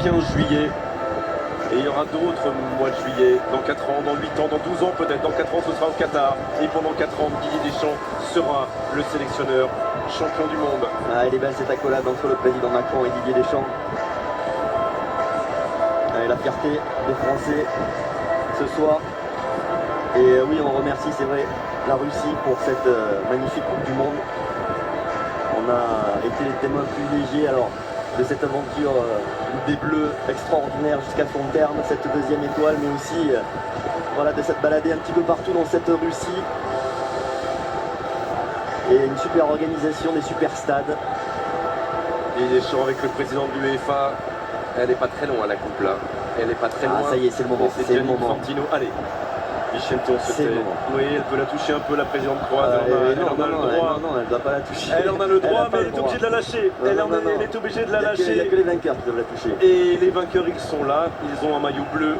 15 juillet. Et il y aura d'autres mois de juillet, dans 4 ans, dans 8 ans, dans 12 ans peut-être. Dans 4 ans, ce sera au Qatar. Et pendant 4 ans, Didier Deschamps sera le sélectionneur champion du monde. Ah, elle est belle cette accolade entre le président Macron et Didier Deschamps. Allez, la fierté des Français ce soir. Et oui, on remercie, c'est vrai, la Russie pour cette magnifique Coupe du Monde. On a été les témoins privilégiés alors de cette aventure des Bleus extraordinaire jusqu'à son terme, cette deuxième étoile, mais aussi voilà, de cette baladée un petit peu partout dans cette Russie. Et une super organisation, des super stades. Didier Deschamps avec le président de l'UEFA. Elle n'est pas très loin la coupe là. Elle n'est pas très loin. Ah, ça y est, c'est le moment. C'est le Gianni moment. Infantino. Allez. Michel Tour, C'est le moment. Oui, elle peut la toucher un peu, la présidente croate. Elle en a le droit. Non, elle ne doit pas la toucher. Elle en a le droit, mais elle est droit. obligée de la lâcher. Elle est obligée de la lâcher. Il n'y a que les vainqueurs qui doivent la toucher. Et les vainqueurs, ils sont là. Ils ont un maillot bleu.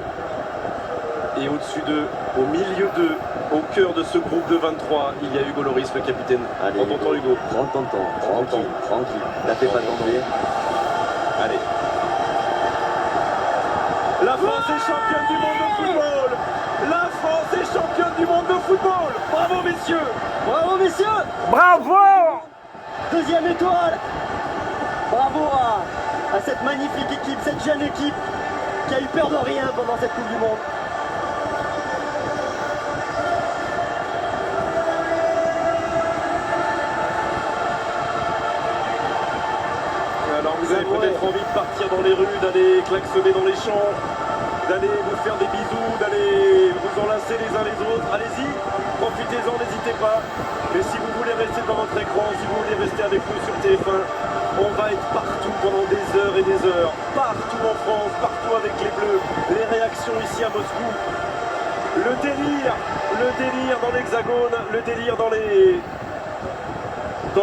Et au-dessus d'eux, au milieu d'eux, au cœur de ce groupe de 23, il y a Hugo Lloris, le capitaine. Allez, Prends ton temps, Hugo. Prends ton temps. Tranquille, tranquille. La fais pas tomber. Allez. La France est championne du monde de football. La France est championne du monde de football. Bravo, messieurs. Bravo, messieurs. Bravo! Deuxième étoile. Bravo à cette magnifique équipe, cette jeune équipe qui a eu peur de rien pendant cette Coupe du Monde. Alors vous avez peut-être envie de partir dans les rues, d'aller klaxonner dans les champs, d'aller vous faire des bisous, d'aller vous enlacer les uns les autres. Allez-y, profitez-en, n'hésitez pas. Mais si vous voulez rester devant votre écran, si vous voulez rester avec nous sur TF1, on va être partout pendant des heures et des heures. Partout en France, partout avec les Bleus. Les réactions ici à Moscou. Le délire dans l'Hexagone, le délire dans les